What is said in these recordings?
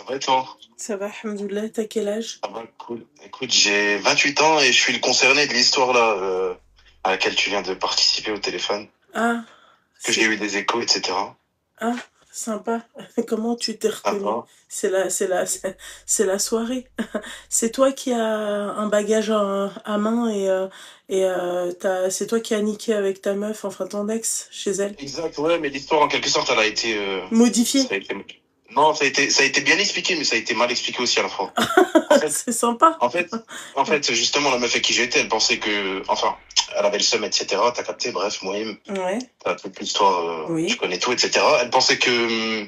Ça va et toi? Ça va, alhamdoulilah, t'as quel âge? Ça va, cool. Écoute, j'ai 28 ans et je suis le concerné de l'histoire là à laquelle tu viens de participer au téléphone. Ah, Que j'ai c'est... eu des échos, etc. Ah, sympa. Comment tu t'es reconnu? D'accord. C'est la soirée. C'est toi qui as un bagage à main et c'est toi qui as niqué avec ta meuf, enfin ton ex, chez elle. Exact, ouais, mais l'histoire en quelque sorte, elle a été, Modifié. ça a été, non, ça a été bien expliqué, mais ça a été mal expliqué aussi à la fois. En fait, C'est sympa. en fait, en fait, justement, la meuf avec qui j'étais, elle pensait que, enfin, elle avait le seum, etc. T'as capté, bref, moi, Ouais, t'as toute l'histoire, tu oui. connais tout, etc. Elle pensait que,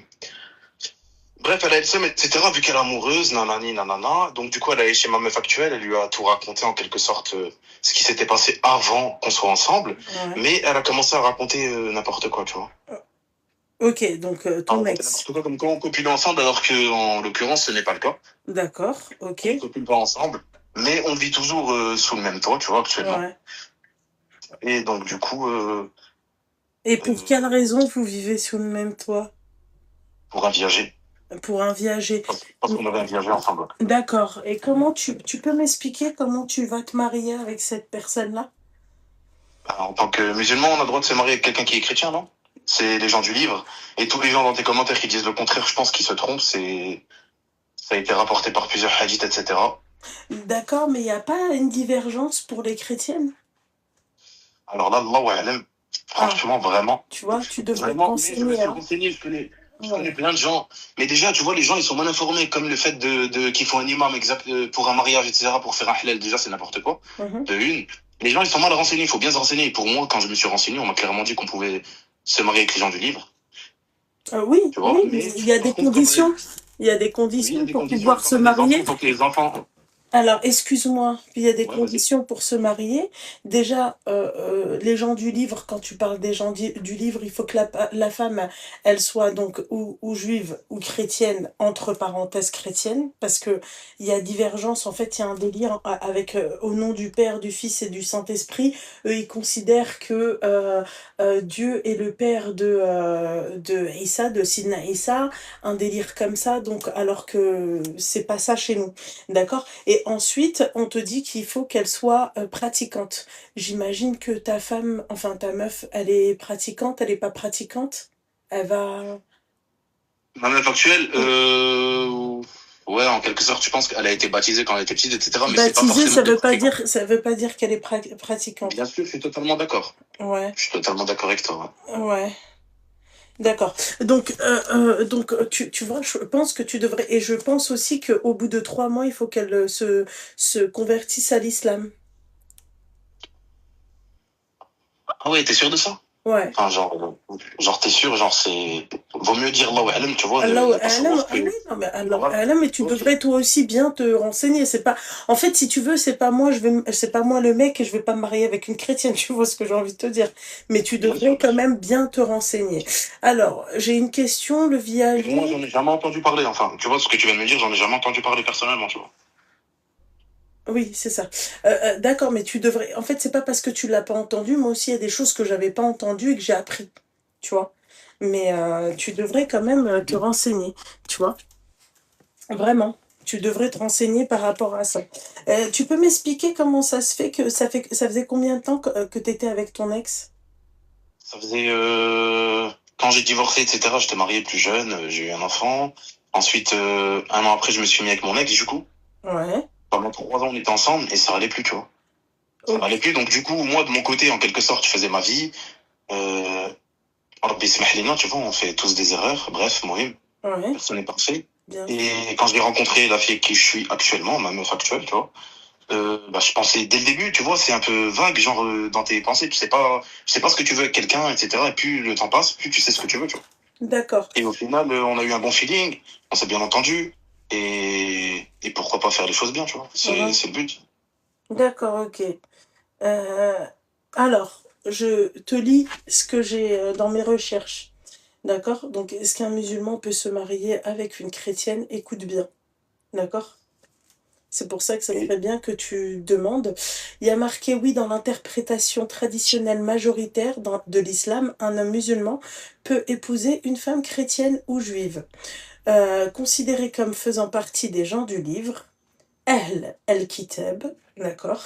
bref, elle a le seum, etc. Vu qu'elle est amoureuse, nanani, nanana. Donc, du coup, elle est allée chez ma meuf actuelle. Elle lui a tout raconté en quelque sorte ce qui s'était passé avant qu'on soit ensemble. Ouais. Mais elle a commencé à raconter n'importe quoi, tu vois. Ok, donc À ton raconter ex. n'importe quoi comme quoi on copule ensemble, alors que en l'occurrence, ce n'est pas le cas. D'accord, ok. On copule pas ensemble. Mais on vit toujours sous le même toit, tu vois, actuellement. Ouais. Et donc, du coup, Et pour quelle raison vous vivez sous le même toit? pour un viager. Pour un viager. Parce qu'on avait un viager ensemble. D'accord. Et comment tu peux m'expliquer comment tu vas te marier avec cette personne-là? En tant que musulman, on a le droit de se marier avec quelqu'un qui est chrétien, non? C'est les gens du livre. Et tous les gens dans tes commentaires qui disent le contraire, je pense qu'ils se trompent. Ça a été rapporté par plusieurs hadiths, etc. D'accord, mais il n'y a pas une divergence pour les chrétiennes? Alors là, Allahu a'lam, Ah, franchement, vraiment, tu vois, tu devrais te vraiment, mais je me renseigner, suis hein. renseigné, je connais Ouais. plein de gens. Mais déjà, tu vois, les gens, ils sont mal informés, comme le fait qu'il faut un imam exact pour un mariage, etc., pour faire un halal. Déjà, c'est n'importe quoi. Mhm. De une. Les gens, ils sont mal renseignés, il faut bien se renseigner. Et pour moi, quand je me suis renseigné, on m'a clairement dit qu'on pouvait se marier avec les gens du livre, Oui, tu vois. oui, mais Mais, il y a des par contre, comme conditions. Il y a des oui, il y a conditions des pour conditions, pouvoir quand se on a des enfants, il marier. faut que les enfants, Alors, excuse-moi, il y a des ouais, vas-y. conditions pour se marier. Déjà, les gens du livre, quand tu parles des gens du livre, il faut que la femme, elle soit donc ou juive ou chrétienne, entre parenthèses chrétienne, parce que il y a divergence, en fait, il y a un délire avec, au nom du Père, du Fils et du Saint-Esprit. Eux, ils considèrent que Dieu est le Père de Issa, de Sidna Issa, un délire comme ça, donc alors que c'est pas ça chez nous. D'accord? Et ensuite, on te dit qu'il faut qu'elle soit pratiquante. J'imagine que ta femme, enfin ta meuf, elle est pratiquante, elle est pas pratiquante? Elle va... Ma meuf actuelle, ouais, en quelque sorte, je pense qu'elle a été baptisée quand elle était petite, etc., mais c'est pas Baptisée, forcément d'être pratiquante. ça veut pas dire qu'elle est Bien pratiquante. sûr, je suis totalement d'accord. Ouais, Je suis totalement d'accord avec toi. ouais. D'accord. Donc tu vois, je pense que tu devrais, et je pense aussi qu'au bout de 3 mois, il faut qu'elle se convertisse à l'islam. Ah ouais, t'es sûr de ça? Ouais. Enfin, genre t'es sûr, genre vaut mieux dire Allahu a'lam, tu vois, Allah ne pas alam, savoir ah que, oui, non, mais Allah voilà. alam, mais tu Ok. devrais toi aussi bien te renseigner. C'est pas, en fait, si tu veux, c'est pas moi, c'est pas moi le mec et je vais pas me marier avec une chrétienne, tu vois ce que j'ai envie de te dire. Mais tu Bien sûr, devrais bien quand sûr. même bien te renseigner. Alors, j'ai une question, le Mais moi, viager. j'en ai jamais entendu parler, enfin, tu vois ce que tu viens de me dire, j'en ai jamais entendu parler personnellement, tu vois. Oui, c'est ça. D'accord, mais tu devrais, en fait, c'est pas parce que tu l'as pas entendu, moi aussi, il y a des choses que j'avais pas entendues et que j'ai appris, tu vois. Mais tu devrais quand même te renseigner, tu vois. Vraiment, tu devrais te renseigner par rapport à ça. Tu peux m'expliquer comment ça se fait que ça faisait combien de temps que tu étais avec ton ex? Ça faisait, quand j'ai divorcé, etc., j'étais marié plus jeune, j'ai eu un enfant. Ensuite, un an après, je me suis mis avec mon ex, du coup. Ouais. Pendant 3 ans, on était ensemble et ça allait plus, tu vois. Ça Ok. allait plus, donc du coup, moi, de mon côté, en quelque sorte, je faisais ma vie. Euh, Rabbi Ismail Lina, tu vois, on fait tous des erreurs. Bref, moi, Ouais. personne n'est parfait. Bien sûr. Et quand j'ai rencontré la fille avec qui je suis actuellement, ma meuf actuelle, tu vois, bah, je pensais dès le début, tu vois, c'est un peu vague, genre, dans tes pensées, tu sais pas ce que tu veux avec quelqu'un, etc. Et plus le temps passe, plus tu sais ce que tu veux, tu vois. D'accord. Et au final, on a eu un bon feeling, on s'est bien entendu, et pourquoi pas faire les choses bien, tu vois. Mhm. C'est le but. D'accord, ok. Euh, alors, je te lis ce que j'ai dans mes recherches. D'accord? Donc, est-ce qu'un musulman peut se marier avec une chrétienne? Écoute bien. D'accord? C'est pour ça que ça Et serait bien que tu demandes. Il y a marqué oui dans l'interprétation traditionnelle majoritaire de l'islam, un homme musulman peut épouser une femme chrétienne ou juive. considérés comme faisant partie des gens du livre, Ahl al-Kitab, d'accord?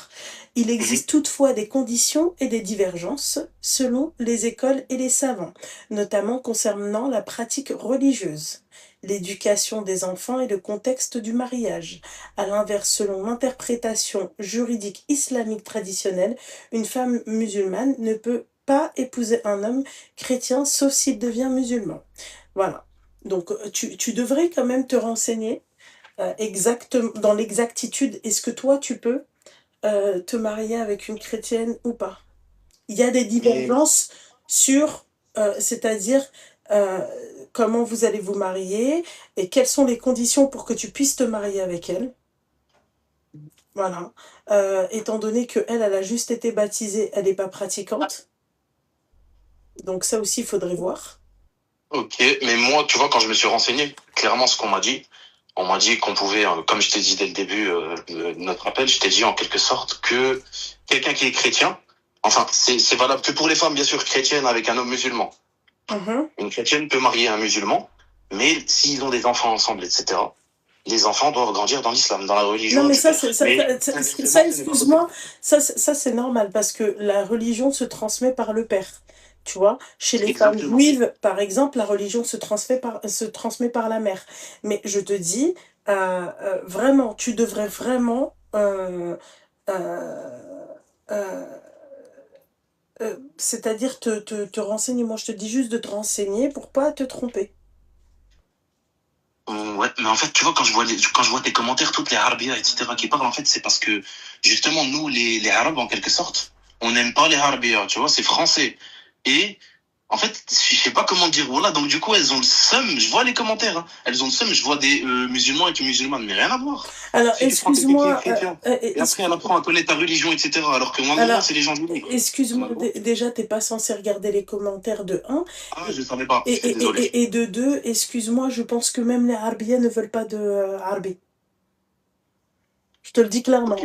Il Mhm. existe toutefois des conditions et des divergences selon les écoles et les savants, notamment concernant la pratique religieuse, l'éducation des enfants et le contexte du mariage. À l'inverse, selon l'interprétation juridique islamique traditionnelle, une femme musulmane ne peut pas épouser un homme chrétien sauf s'il devient musulman. Voilà. Donc, tu devrais quand même te renseigner exactement, dans l'exactitude, est-ce que toi, tu peux te marier avec une chrétienne ou pas? Il y a des Mais, divergences sur, c'est-à-dire euh, comment vous allez vous marier et quelles sont les conditions pour que tu puisses te marier avec elle. Voilà. Étant donné que elle a juste été baptisée, elle n'est pas pratiquante. Donc ça aussi, il faudrait voir. ok, mais moi, tu vois, quand je me suis renseigné, clairement, ce qu'on m'a dit, on m'a dit qu'on pouvait, comme je t'ai dit dès le début de notre appel, je t'ai dit en quelque sorte que quelqu'un qui est chrétien, enfin, c'est valable que pour les femmes, bien sûr, chrétiennes avec un homme musulman. Mhm. Une chrétienne peut marier un musulman, mais s'ils ont des enfants ensemble, etc., les enfants doivent grandir dans l'islam, dans la Non, religion mais du ça, père. c'est, ça, Mais ça, inversement, ce n'est pas possible. excuse-moi, ça, c'est normal parce que la religion se transmet par le père. Tu vois, chez les femmes Exactement. juives, par exemple, la religion se transmet par la mère. Mais je te dis, vraiment, tu devrais vraiment euh, euh, c'est-à-dire te renseigner. Moi, je te dis juste de te renseigner pour pas te tromper. Ouais, mais en fait, tu vois, quand je vois tes commentaires, toutes les Arabia, etc., qui parlent, en fait, c'est parce que, justement, nous, les Arabes, en quelque sorte, on n'aime pas les Arabia, tu vois, c'est français. Et, en fait, je sais pas comment dire, voilà, donc du coup, elles ont le seum, je vois les commentaires, hein, elles ont le seum, je vois des musulmans avec une musulmane, mais rien à voir. Alors, Si tu prends quelqu'un qui est excuse-moi, chrétien, et après, elle apprend à connaître ta religion, etc., alors que normalement, alors, c'est les gens du livre. excuse-moi, Normalement. déjà, t'es pas censé regarder les commentaires de un. Ah, Et, je savais pas, et, j'étais et, désolé. et de deux, excuse-moi, je pense que même les Arbiens ne veulent pas de Arbi. Je te le dis Ok. clairement.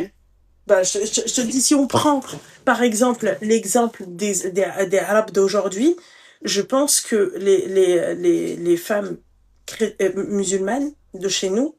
Bah, je te le dis, si on prend, par exemple, l'exemple des Arabes d'aujourd'hui, je pense que les femmes musulmanes de chez nous,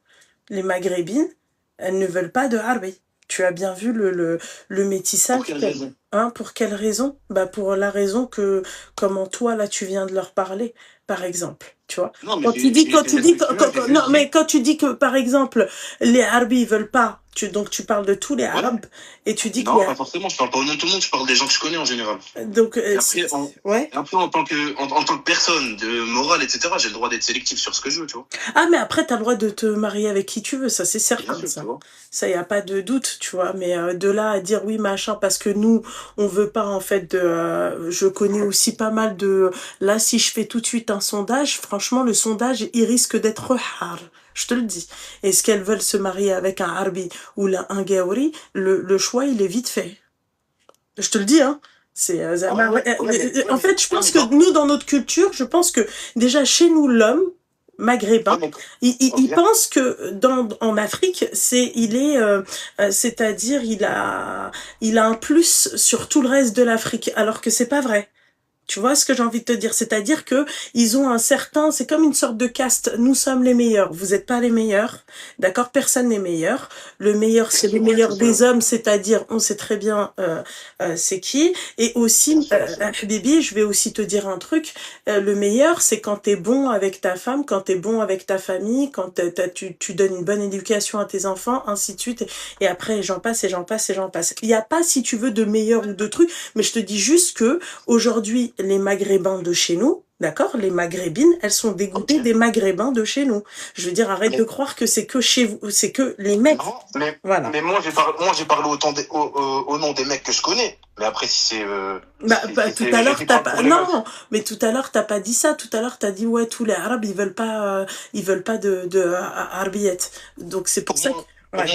les maghrébines, elles ne veulent pas de Harbi. Tu as bien vu le Pour métissage, quelle raison? hein, pour quelle raison? Bah, pour la raison que, comment toi, là, tu viens de leur parler, par exemple. Tu vois? Non, mais Quand tu dis, j'ai quand été tu dis, respectueux, j'ai non, juste mais dit, quand tu dis que, par exemple, les Arabes, ils veulent pas, donc tu parles de tous les ouais. Arabes, et tu dis que Non, pas forcément. Je parle pas au nom de tout le monde. Je parle des gens que je connais en général. donc, Et après, ouais. en tant que personne de morale, etc., j'ai le droit d'être sélectif sur ce que je veux, tu vois. Ah, mais après, t'as le droit de te marier avec qui tu veux, ça c'est Bien certain, sûr, tu ça. vois. Ça, y a pas de doute, tu vois. Mais de là à dire oui, machin, parce que nous, on veut pas, en fait, de. Je connais aussi pas mal de. Là, si je fais tout de suite un sondage, franchement, le sondage, il risque d'être hard. Je te le dis. Est-ce qu'elles veulent se marier avec un Harbi ou là, un Gaouri? Le choix, il est vite fait. Je te le dis, hein. C'est, Ah ouais, ouais, en fait, je ouais, pense que nous, dans notre culture, je pense que déjà chez nous, l'homme maghrébin, il ok. pense que en Afrique, c'est-à-dire, il a un plus sur tout le reste de l'Afrique, alors que c'est pas vrai. Tu vois ce que j'ai envie de te dire? C'est-à-dire que ils ont un certain, c'est comme une sorte de caste. Nous sommes les meilleurs. Vous n'êtes pas les meilleurs. D'accord? Personne n'est meilleur. Le meilleur, Bien c'est le sûr, ouais, c'est meilleur sûr. des hommes, c'est-à-dire, on sait très bien c'est qui. Et Bien aussi, sûr, bien sûr. Bibi, je vais aussi te dire un truc. Le meilleur, c'est quand t'es bon avec ta femme, quand t'es bon avec ta famille, quand tu donnes une bonne éducation à tes enfants, ainsi de suite. Et après, j'en passe et j'en passe et j'en passe. Il n'y a pas, si tu veux, de meilleur ou de truc, mais je te dis juste que aujourd'hui, les Maghrébins de chez nous, d'accord, les Maghrébines, elles sont dégoûtées Ok. des Maghrébins de chez nous. Je veux dire, arrête de Mais, croire que c'est que chez vous, c'est que les mecs. non, Voilà. mais moi, j'ai parlé au nom des mecs que je connais. Mais après, Bah, si tout c'est à l'heure, t'as réciproque pas, pour les meufs. non, mais tout à l'heure, t'as pas dit ça. Tout à l'heure, t'as dit, ouais, tous les Arabes, ils veulent pas de Arbiyet. Donc, c'est pour Pour ça que, moi,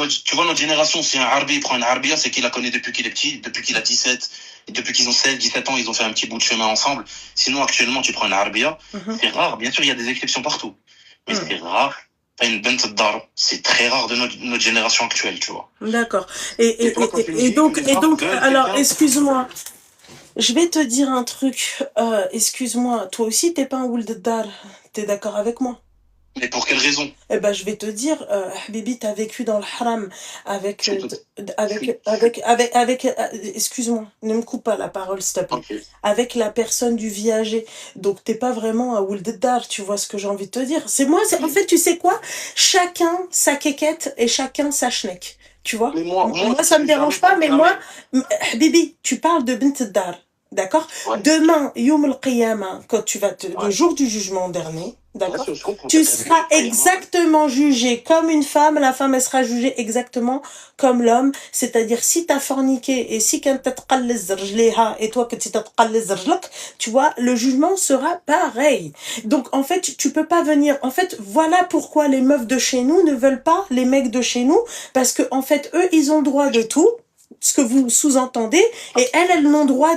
ouais. tu vois, notre génération, si un Harbi prend un Harbia, c'est qu'il la connaît depuis qu'il est petit, depuis qu'il a 17, et depuis qu'ils ont 16, 17 ans, ils ont fait un petit bout de chemin ensemble. Sinon, actuellement, tu prends un Harbia, Mhm. c'est rare. Bien sûr, il y a des exceptions partout. Mais Mhm. c'est rare. T'as une bent dar. C'est très rare de notre génération actuelle, tu vois. D'accord. Et toi, quand tu me dis que les Et femmes donc, veulent alors, quelqu'un, excuse-moi. Je vais te dire un truc. Excuse-moi. Toi aussi, t'es pas un Wuldar. T'es d'accord avec moi? Mais pour quelle raison? Eh ben, je vais te dire, Habibi, t'as vécu dans le haram avec, Je suis tout, je suis, excuse-moi, ne me coupe pas la parole, s'il te plaît, ok. avec la personne du viager. Donc, t'es pas vraiment un Wuldeddar, tu vois ce que j'ai envie de te dire. En Mais, fait, tu sais quoi? Chacun sa quéquette et chacun sa schneck. Tu vois? mais moi, Moi, je ça me suis jamais dérange pas, mais moi, proclamé. Habibi, tu parles de Bint Dar. D'accord? Ouais, Demain, Yom al-Qiyamah, le ouais. jour du jugement dernier, Bien d'accord? sûr, je comprends. Tu T'as dit seras Yom Kiyama, ouais. exactement jugé comme une femme, la femme elle sera jugée exactement comme l'homme, c'est-à-dire si t'as forniqué et si quand t'as tqallez rjliha et toi que tu t'as tqallez rjlak, tu vois, le jugement sera pareil. Donc en fait, tu peux pas venir, en fait, voilà pourquoi les meufs de chez nous ne veulent pas les mecs de chez nous, parce que en fait, eux, ils ont droit de tout, ce que vous sous-entendez, et elles n'ont droit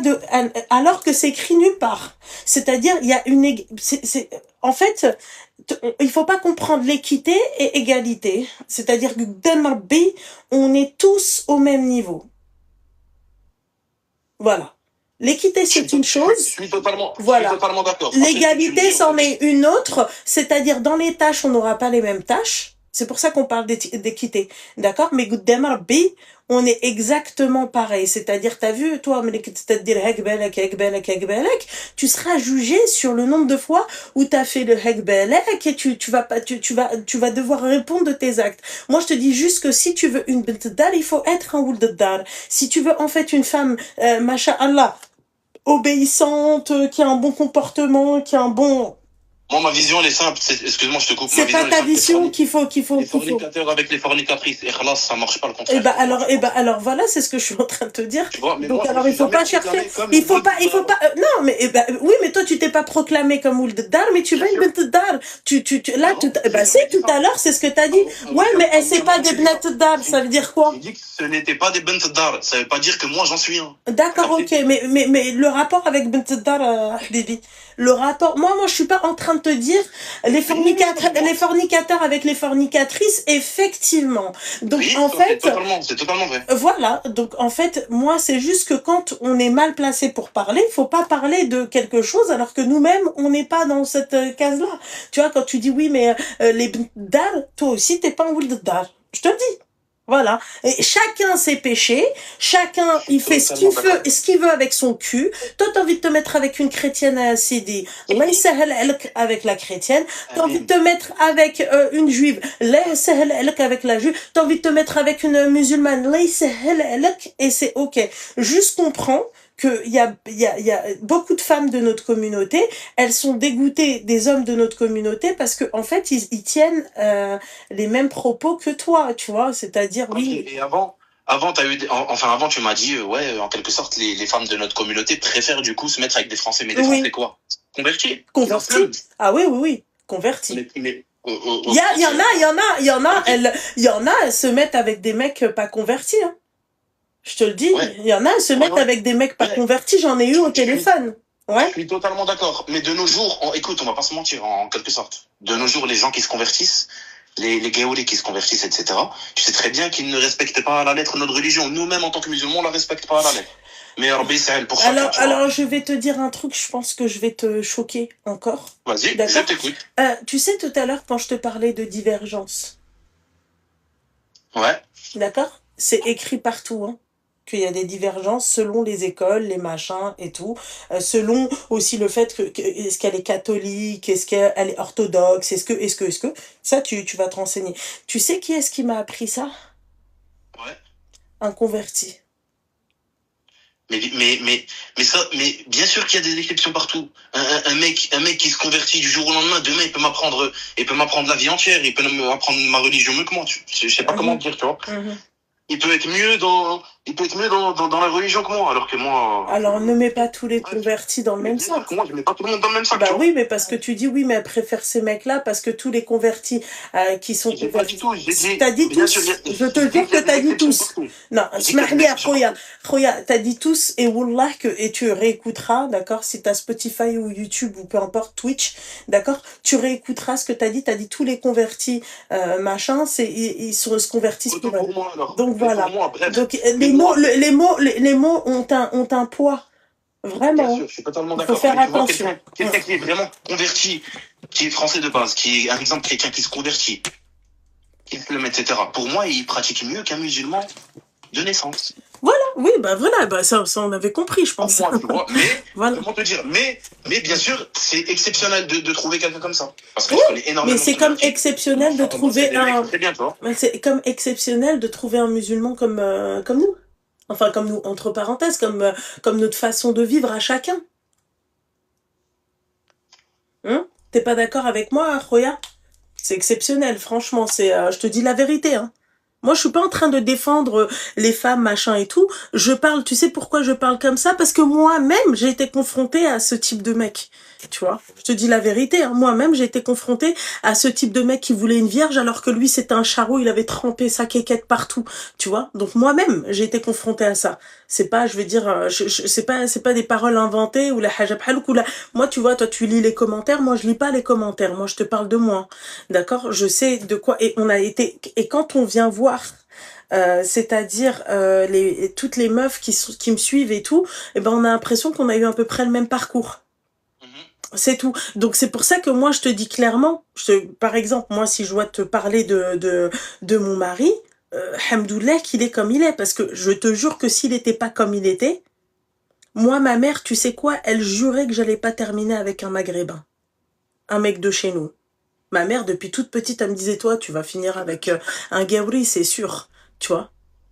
alors que c'est écrit nulle part. C'est-à-dire, il y a en fait, il faut pas comprendre l'équité et égalité. C'est-à-dire que dans le B, on est tous au même niveau. Voilà. L'équité, c'est une chose. Je suis Voilà. totalement d'accord. Après, ce que tu me L'égalité, dis, en c'en fait, est une autre. C'est-à-dire, dans les tâches, on n'aura pas les mêmes tâches. C'est pour ça qu'on parle d'équité. D'accord? Mais قدام ربي, on est exactement pareil. C'est-à-dire, t'as vu, toi, tu seras jugé sur le nombre de fois où t'as fait le hekbelek et tu vas devoir répondre de tes actes. Moi, je te dis juste que si tu veux une bint dar, il faut être un ould dar. Si tu veux, en fait, une femme, masha'Allah, obéissante, qui a un bon comportement, qui a un bon... moi, ma vision, elle est simple. Excuse-moi, je te coupe. Ma C'est vision, pas elle est ta simple. vision Les fornicateurs avec les fornicatrices. Et khalas, ça marche pas le Et contraire. Ça marche pas. alors voilà, c'est ce que je suis en train de te dire. Tu vois, mais Donc moi, je me alors il suis faut jamais pas chercher, proclamé comme Would il faut Dar. pas, non mais oui mais toi tu t'es pas proclamé comme Ould Dar, mais tu Bien vas une sûr. bint Dar. Là Non, j'ai si jamais dit tout ça. à l'heure c'est ce que t'as dit. Ouais mais c'est pas Avant des j'ai dit ça. bnat Dar, ça veut dire quoi? J'ai dit que ce n'était pas des bent dar. Ça veut pas dire que moi, j'en suis un. T'as D'accord, capté? ok, mais le rapport avec Bint Dar, Habibi, le rapport, moi je suis pas en train de te dire Oui, les fornicateurs avec les fornicatrices, effectivement. Donc oui, en fait, c'est totalement vrai. voilà, donc en fait, moi, c'est juste que quand on est mal placé pour parler, il faut pas parler de quelque chose alors que nous-mêmes, on n'est pas dans cette case-là. Tu vois, quand tu dis oui, mais les dar, toi aussi, t'es pas un Ould dar. Je te le dis. Voilà. Et chacun ses péchés, chacun, Je suis il fait totalement d'accord. ce qu'il veut avec son cul. Toi, t'as envie de te mettre avec une chrétienne à Sidi. Allah yasahel alek avec la chrétienne. T'as envie de Amin. te mettre avec une juive. Allah yasahel alek avec la juive. T'as envie de te mettre avec une musulmane. Allah yasahel alek. Et c'est ok. Juste comprends que il y a beaucoup de femmes de notre communauté, elles sont dégoûtées des hommes de notre communauté parce que en fait ils tiennent les mêmes propos que toi, tu vois, c'est-à-dire Ok, oui, et avant, tu m'as dit, ouais, en quelque sorte, les femmes de notre communauté préfèrent du coup se mettre avec des Français. Mais des Français oui, quoi? Convertis? Ils en converti. flemme. Ah oui, oui, oui, converti. Il y en a, Ok, il y en a, elles se mettent avec des mecs pas convertis, hein. Je te le dis, ouais, il y en a, elles se ouais, mettent ouais, avec des mecs pas ouais. convertis, j'en ai eu au Je suis, téléphone. je Ouais. suis totalement d'accord. Mais de nos jours, écoute, on va pas se mentir, en quelque sorte. De nos jours, les gens qui se convertissent, les gaolais qui se convertissent, etc., tu sais très bien qu'ils ne respectent pas à la lettre notre religion. Nous-mêmes, en tant que musulmans, on la respecte pas à la lettre. Mais Rabbi, c'est elle pour chacun, tu vois. Alors, je vais te dire un truc, je pense que je vais te choquer encore. Vas-y, je D'accord? t'écoute. Tu sais, tout à l'heure, quand je te parlais de divergence, Ouais. d'accord? C'est écrit partout, hein, qu'il y a des divergences selon les écoles, les machins et tout, selon aussi le fait est-ce qu'elle est catholique, est-ce qu'elle est orthodoxe, est-ce que, ça, tu vas te renseigner. Tu sais qui est-ce qui m'a appris ça? Ouais. Un converti. Mais bien sûr qu'il y a des exceptions partout. Un mec qui se convertit du jour au lendemain, demain, il peut m'apprendre la vie entière, il peut m'apprendre ma religion mieux que moi. Je sais pas comment Mhm, dire, tu vois. mhm. Il peut être mieux dans la religion que moi, alors que moi, Alors, ne mets pas tous les bref. convertis dans le Mais même bien sûr sac. que moi, je mets pas tout le monde dans le même sac, tu Bah vois. oui, mais parce que tu dis oui, mais elle préfère ces mecs-là parce que tous les convertis qui sont J'ai pas dit convertis. tout, j'ai dit, T'as dit bien sûr, tous. Je j'ai te dit jure qu'il y que a des t'as dit exceptions tous. partout. Non, J'ai dit qu'il y a des Smahlia, exceptions partout. Khoya, t'as dit tous et Wallah et tu réécouteras, d'accord, si t'as Spotify ou YouTube ou peu importe, Twitch, d'accord, tu réécouteras ce que t'as dit tous les convertis, machin, ils se convertissent Autant pour elle. pour moi, alors. Donc Mais pour voilà. moi, bref. Donc Mais moi, les mots ont un poids. bien Vraiment. sûr, je suis totalement Il faut d'accord. faire Mais tu vois, attention. quelqu'un qui est vraiment converti, qui est français de base, qui est un exemple chrétien qui se convertit, qui se le etc. Pour moi, il pratique mieux qu'un musulman de naissance. Voilà, oui, bah voilà, bah ça on avait compris, je Pour pense. moi, tu vois. Mais, Voilà. comment te dire, mais bien sûr, c'est exceptionnel de trouver quelqu'un comme ça. Parce que Oui, je connais mais énormément de c'est comme convertis. exceptionnel de Enfin, moi, c'est trouver des mecs un. très bien, tu vois. Mais c'est comme exceptionnel de trouver un musulman comme nous. Enfin, comme nous, entre parenthèses, comme notre façon de vivre à chacun. Hein? T'es pas d'accord avec moi, Roya? C'est exceptionnel, franchement. Je te dis la vérité, hein. Moi, je suis pas en train de défendre les femmes, machin et tout. Je parle, tu sais pourquoi je parle comme ça? Parce que moi-même, j'ai été confrontée à ce type de mec. Tu vois? Je te dis la vérité, hein. Moi-même, j'ai été confrontée à ce type de mec qui voulait une vierge alors que lui, c'était un charreau, il avait trempé sa quéquette partout. Tu vois? Donc moi-même, j'ai été confrontée à ça. C'est pas, je veux dire, c'est pas des paroles inventées ou la hajab halouk ou la... Moi, tu vois, toi, tu lis les commentaires. Moi, je lis pas les commentaires. Moi, je te parle de moi. D'accord? Je sais de quoi. Et on a été. Et quand on vient voir, c'est-à-dire toutes les meufs qui me suivent et tout, eh ben on a l'impression qu'on a eu à peu près le même parcours. C'est tout. Donc c'est pour ça que moi je te dis clairement, par exemple, moi si je dois te parler de mon mari, Hamdoulilah qu'il est comme il est, parce que je te jure que s'il n'était pas comme il était, moi ma mère, tu sais quoi, elle jurait que j'allais pas terminer avec un maghrébin, un mec de chez nous. Ma mère, depuis toute petite, elle me disait, toi, tu vas finir avec un gaouri, c'est sûr, tu vois.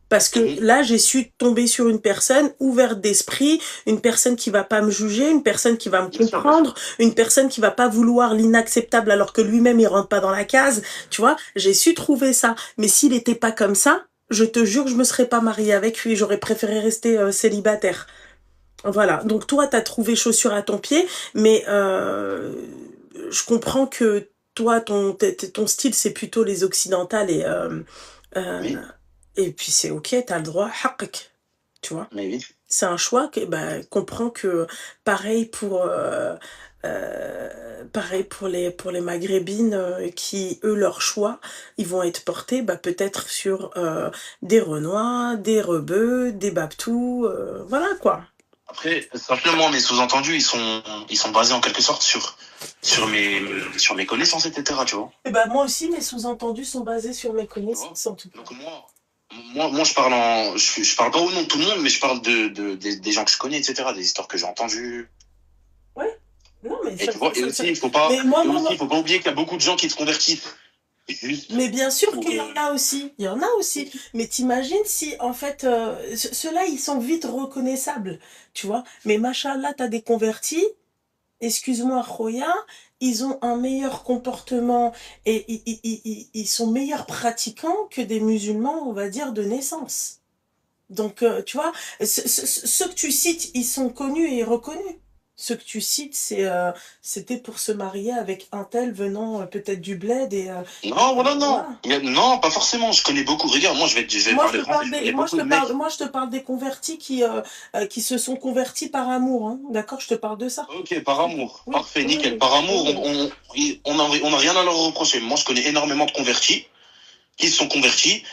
Parce que là, j'ai su tomber sur une personne ouverte d'esprit, une personne qui va pas me juger, une personne qui va me comprendre, une personne qui va pas vouloir l'inacceptable alors que lui-même, il rentre pas dans la case, tu vois. J'ai su trouver ça. Mais s'il était pas comme ça, je te jure, je me serais pas mariée avec lui. J'aurais préféré rester célibataire. Voilà. Donc toi, t'as trouvé chaussure à ton pied, mais je comprends que toi, ton style, c'est plutôt les occidentales Oui, euh, et puis c'est ok, t'as le droit, haqqik, tu vois. mais oui. C'est un choix que, bah, comprends que pareil pareil pour les maghrébines qui, eux, leur choix, ils vont être portés, bah, peut-être sur des Renois, des Rebeux, des Babtou, voilà quoi. Après, simplement, mes sous-entendus, ils sont basés en quelque sorte sur mes connaissances, etc., tu vois. Et bah, moi aussi, mes sous-entendus sont basés sur mes connaissances, en tout cas. Donc moi, je parle pas au nom de tout le monde, mais je parle des gens que je connais, etc., des histoires que j'ai entendues. Ouais. Non, mais Et ça, tu vois, et aussi, mais moi, il faut pas oublier qu'il y a beaucoup de gens qui se convertissent. Juste mais bien sûr pour, qu'il y en a aussi, il y en a aussi. Mais t'imagines si, en fait, ceux-là, ils sont vite reconnaissables, tu vois. Mais machallah, t'as des convertis, excuse-moi, Roya, ils ont un meilleur comportement et ils sont meilleurs pratiquants que des musulmans, on va dire, de naissance. Donc, tu vois, ceux que tu cites, ils sont connus et reconnus. Ceux que tu cites, c'était pour se marier avec un tel venant peut-être du bled Non, voilà, non. voilà. Non, pas forcément. Je connais beaucoup. Regarde, je vais Moi, je parler te français. parle Je connais moi, je beaucoup te de mecs. parle, moi, je te parle des convertis qui se sont convertis par amour, hein. D'accord? Je te parle de ça. Ok, par amour. Oui, Parfait, oui, nickel. oui, Par amour, oui. on a rien à leur reprocher. Moi, je connais énormément de convertis qui se sont convertis,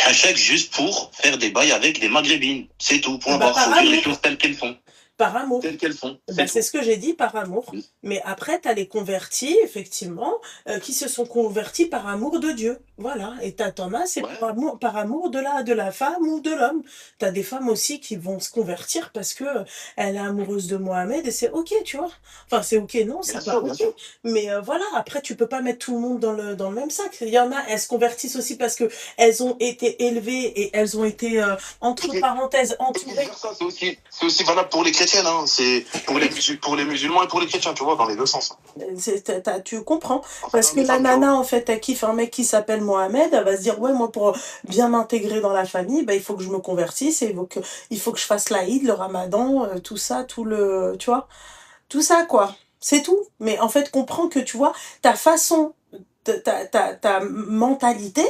hashtag juste pour faire des bails avec des maghrébines. C'est tout, Eh point ben, barre. par Faut dire les amour. choses telles qu'elles sont. Par amour. Telles qu'elles sont. Ben, C'est c'est tout. ce que j'ai dit par amour. Mais après, tu as les convertis, effectivement, qui se sont convertis par amour de Dieu. Voilà. Et t'en as, c'est Ouais. par amour de la femme ou de l'homme. Tu as des femmes aussi qui vont se convertir parce que elle est amoureuse de Mohamed et c'est ok, tu vois. Enfin, c'est ok, non, c'est Bien pas sûr, bien ok. sûr. Mais voilà, après, tu peux pas mettre tout le monde dans le même sac. Il y en a, elles se convertissent aussi parce que elles ont été élevées et elles ont été, entre parenthèses, entourées. C'est aussi valable pour les chrétiennes, hein. C'est pour les musulmans et pour les chrétiens, tu vois, dans les deux sens. Tu comprends? Enfin, Parce dans que les la femmes, tu vois. nana, en fait, elle kiffe un mec qui s'appelle Mohamed, elle va se dire, ouais, moi, pour bien m'intégrer dans la famille, bah, il faut que je me convertisse et il faut que je fasse l'Aïd, le Ramadan, tout ça, tu vois, tout ça, quoi. C'est tout. Mais en fait, comprends que, tu vois, ta façon, ta mentalité,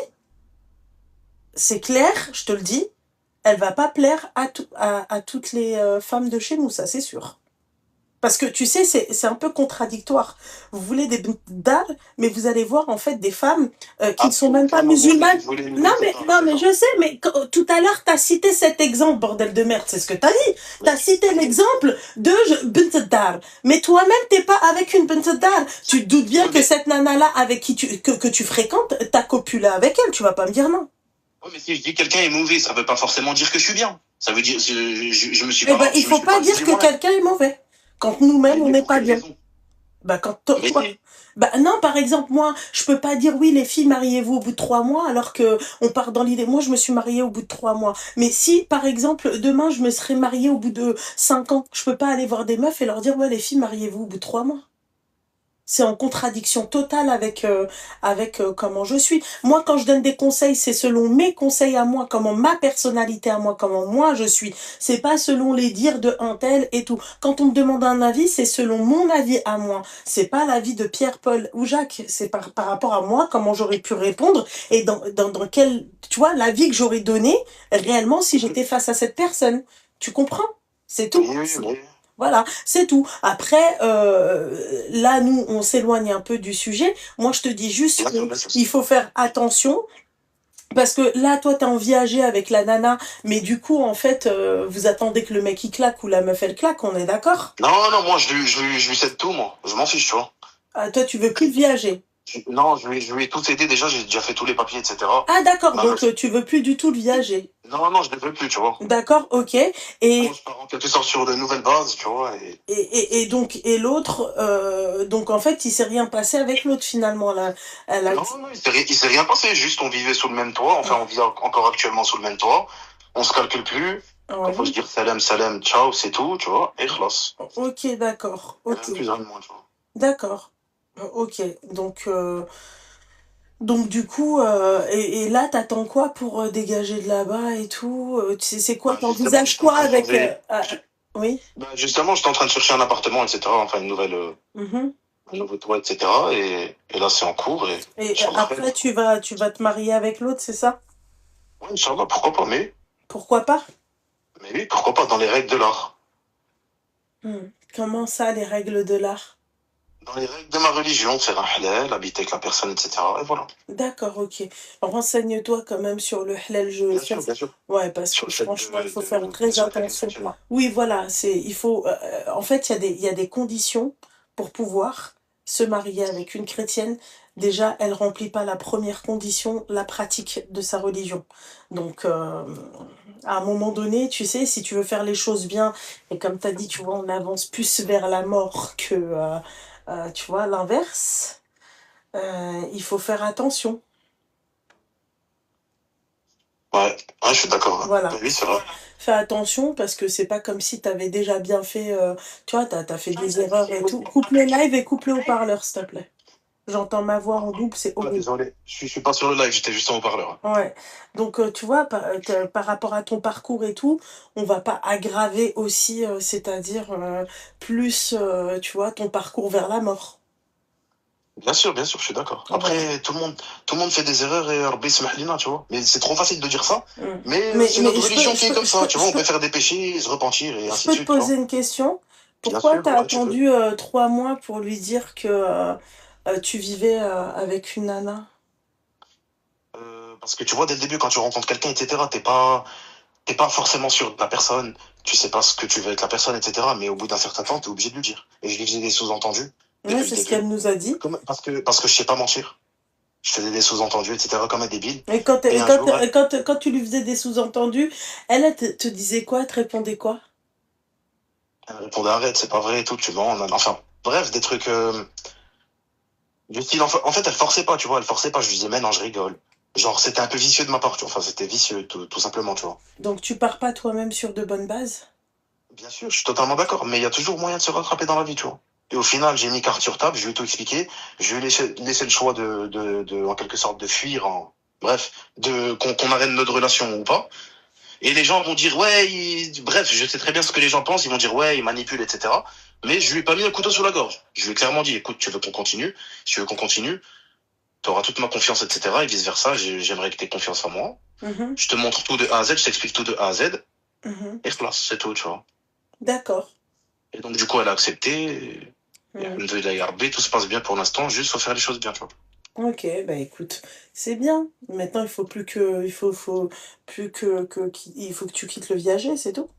c'est clair, je te le dis, elle va pas plaire à toutes les femmes de chez nous, ça, c'est sûr. Parce que tu sais, c'est un peu contradictoire. Vous voulez des bint dar, mais vous allez voir en fait des femmes qui ne sont même pas Aucun moment j'ai dit musulmanes. que je voulais une Non, bint mais, d'art, non, mais d'accord. je sais, mais tout à l'heure, tu as cité cet exemple, bordel de merde, c'est ce que tu as dit. Tu as cité l'exemple de bint dar. Mais toi-même, t'es pas avec une bint dar. Tu te doutes bien Oui, que mais, cette nana-là avec qui que tu fréquentes, t'as copulé avec elle, tu vas pas me dire non. oui, mais si je dis quelqu'un est mauvais, ça veut pas forcément dire que je suis bien. Ça veut dire, Eh ben, il je me faut suis pas pas dire jugé que moi-même. quelqu'un est mauvais. Quand nous-mêmes, on Mais n'est pour pas quelle bien. raison? Bah quand Mais toi, si. bah non, par exemple moi, je peux pas dire oui les filles mariez-vous au bout de 3 mois alors que on part dans l'idée. Moi je me suis mariée au bout de 3 mois. Mais si par exemple demain je me serais mariée au bout de 5 ans, je peux pas aller voir des meufs et leur dire ouais les filles mariez-vous au bout de 3 mois. C'est en contradiction totale avec comment je suis. Moi, quand je donne des conseils, c'est selon mes conseils à moi, comment ma personnalité à moi, comment moi je suis. C'est pas selon les dires de un tel et tout. Quand on me demande un avis, c'est selon mon avis à moi. C'est pas l'avis de Pierre, Paul ou Jacques. C'est par rapport à moi, comment j'aurais pu répondre et dans quel, tu vois, l'avis que j'aurais donné réellement si j'étais face à cette personne. Tu comprends? C'est Oui, tout. oui, oui. Voilà, c'est tout. Après, là, nous, on s'éloigne un peu du sujet. Moi, je te dis juste Bien sûr, bien sûr. qu'il faut faire attention. Parce que là, toi, t'as enviagé avec la nana, mais du coup, en fait, vous attendez que le mec il claque ou la meuf elle claque, on est d'accord? Non, non, moi, je lui cède tout, moi. Je m'en fiche, tu vois. Ah, toi, tu veux plus viager. Non, je lui ai tout cédé déjà, j'ai déjà fait tous les papiers, etc. Ah, d'accord, Ma donc meuf. tu veux plus du tout le viager. Non, non, je ne veux plus, tu vois. D'accord, ok. Moi, je pars en quelque sorte sur de nouvelles bases, tu vois. Et donc, et l'autre, donc en fait, il s'est rien passé avec l'autre finalement. Là. Elle a Non, dit. non, il s'est rien passé, juste on vivait sous le même toit, enfin, on vit encore actuellement sous le même toit. On se calcule plus. Quand faut se Ouais. dire salam, salam, ciao, c'est tout, tu vois. Et khlas. Ok, d'accord. Rien Ok. de plus, rien de moins, tu vois. D'accord. Ok. Donc du coup, et là, t'attends quoi pour dégager de là-bas et tout? C'est quoi? Bah, justement, T'envisages quoi avec... oui? bah, justement, j'étais en train de chercher un appartement, etc. Enfin, Mhm. un nouveau toit, etc. Et là, c'est en cours et Et Inch'Allah, khair. après, tu vas te marier avec l'autre, c'est ça? Ouais, Inch'Allah, pourquoi pas, Pourquoi pas? mais oui, pourquoi pas, dans les règles de l'art. Comment ça, les règles de l'art? Dans les règles de ma religion, faire un halal, habiter avec la personne, etc. Et voilà. D'accord, ok. Renseigne-toi quand même sur le halal. Bien sûr, bien sûr. Ouais, parce Sur que le fait franchement, il faut faire bien très sûr, le fait de attention. statut là. Oui, voilà, il faut, en fait, il y a des conditions pour pouvoir se marier avec une chrétienne. Déjà, elle remplit pas la première condition, la pratique de sa religion. Donc, à un moment donné, tu sais, si tu veux faire les choses bien, et comme tu as dit, tu vois, on avance plus vers la mort que, tu vois, l'inverse, il faut faire attention. Ouais, ouais, je suis d'accord. Ouais. Voilà. Mais oui, c'est vrai. Fais attention parce que c'est pas comme si t'avais déjà bien fait. Tu vois, t'as fait des erreurs et tout. Coupe le live et coupe le haut-parleur, s'il te plaît. J'entends ma voix en double, c'est Ah, horrible. désolé, je suis pas sur le live, j'étais juste en haut-parleur. Ouais. Donc, tu vois, par rapport à ton parcours et tout, on va pas aggraver aussi, c'est-à-dire plus, tu vois, ton parcours vers la mort. Bien sûr, je suis d'accord. Voilà. Après, tout le monde fait des erreurs et Rabbi Samah lina, tu vois. Mais c'est trop facile de dire ça. Mm. Mais c'est Mais notre religion qui est comme ça, tu vois. On peut faire des péchés, se repentir et je ainsi de peux te suite, tu vois. poser une question? Bien Pourquoi sûr, t'as ouais, tu peux. attendu 3 mois pour lui dire que tu vivais avec une nana? Parce que tu vois, dès le début, quand tu rencontres quelqu'un, etc., t'es pas forcément sûr de la personne. Tu sais pas ce que tu veux avec la personne, etc. Mais au bout d'un certain temps, t'es obligé de lui dire. Et je lui faisais des sous-entendus Ouais, depuis le c'est ce début. qu'elle nous a dit. Parce que je sais pas mentir. Je faisais des sous-entendus, etc., comme un débile. Et quand, Et et un quand, jour, et quand tu lui faisais des sous-entendus, elle te disait quoi? Elle te répondait quoi? elle me répondait arrête, c'est pas vrai et tout, tu mens. Enfin, bref, des trucs du style. En fait, elle forçait pas, tu vois, elle forçait pas. Je lui disais, mais non, je rigole. Genre, c'était un peu vicieux de ma part, tu vois. Enfin, c'était vicieux, tout simplement, tu vois. Donc tu pars pas toi-même sur de bonnes bases? Bien sûr, je suis totalement d'accord, mais il y a toujours moyen de se rattraper dans la vie, tu vois. Et au final, j'ai mis carte sur table, je lui ai tout expliqué. Je lui ai laissé le choix en quelque sorte, de fuir, bref, qu'on arrête notre relation ou pas. Et les gens vont dire, ouais, bref, je sais très bien ce que les gens pensent, ils vont dire, ouais, il manipule, etc. Mais je lui ai pas mis un couteau sous la gorge. Je lui ai clairement dit, écoute, tu veux qu'on continue? Si tu veux qu'on continue, tu auras toute ma confiance, etc. Et vice versa, j'aimerais que tu aies confiance en moi. Mhm, Je te montre tout de A à Z, je t'explique tout de A à Z. mhm. Et classe, c'est tout, tu vois. D'accord. Et donc, du coup, elle a accepté. Et Mm. Alhamdoulilah, Rabbi, tout se passe bien pour l'instant, juste faut faire les choses bien, tu vois. Ok, bah écoute, c'est bien. Maintenant, il faut plus que, faut plus il faut que tu quittes le viager, c'est tout.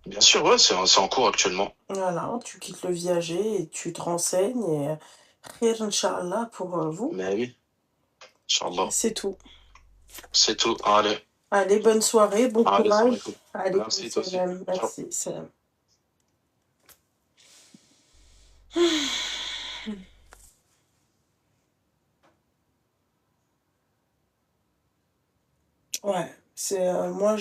Bien sûr, ouais, c'est en cours actuellement. Voilà, tu quittes le viager et tu te renseignes et khir, Inch'Allah, pour vous. Mais oui, Inch'Allah. C'est tout. C'est tout. Allez, Allez, bonne soirée, bon allez, soirée, courage. cool. Allez, Merci, toi aussi. salam, Ciao. merci, salam. Ouais, moi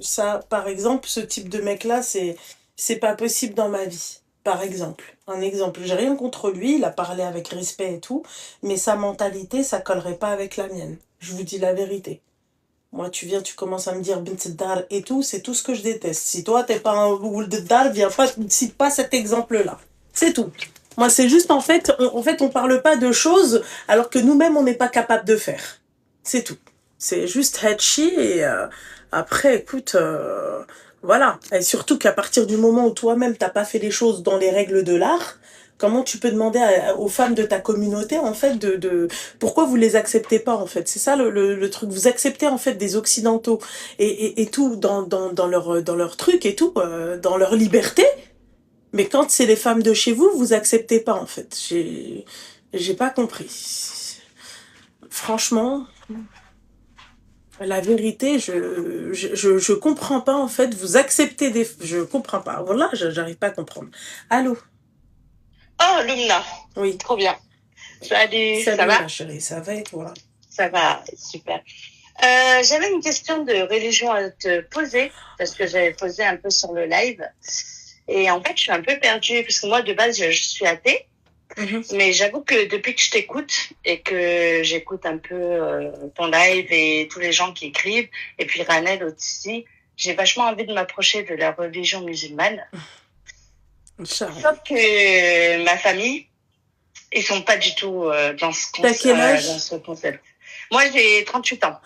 ça par exemple, ce type de mec-là, c'est pas possible dans ma vie. Par exemple, un exemple, j'ai rien contre lui, il a parlé avec respect et tout, mais sa mentalité, ça collerait pas avec la mienne. Je vous dis la vérité. Moi, tu viens, tu commences à me dire bint dar et tout, c'est tout ce que je déteste. Si toi, t'es pas un ould dar, viens pas, cite pas cet exemple-là. C'est tout. Moi, c'est juste, en fait, on parle pas de choses alors que nous-mêmes, on n'est pas capable de faire. C'est tout. C'est juste Hatchi et après, écoute, voilà. Et surtout qu'à partir du moment où toi-même, t'as pas fait les choses dans les règles de l'art, comment tu peux demander aux femmes de ta communauté, en fait, pourquoi vous les acceptez pas, en fait? C'est ça le truc. Vous acceptez, en fait, des Occidentaux et tout dans leur truc et tout, dans leur liberté. Mais quand c'est les femmes de chez vous, vous acceptez pas, en fait. J'ai pas compris. Franchement, la vérité, je comprends pas, en fait. Vous acceptez je comprends pas. Voilà, j'arrive pas à comprendre. Allô? Oh, Lumna, Oui. trop bien. Salut, ça Salut, va? ma chérie, ça va et toi? Ça va, super. J'avais une question de religion à te poser, parce que j'avais posé un peu sur le live. Et en fait, je suis un peu perdue, parce que moi, de base, je suis athée. Mais j'avoue que depuis que je t'écoute et que j'écoute un peu ton live et tous les gens qui écrivent, et puis Ranel aussi, j'ai vachement envie de m'approcher de la religion musulmane. Inch'Allah. Sauf que ma famille, ils sont pas du tout dans T'as quel âge? ce concept. Moi, j'ai 38 ans.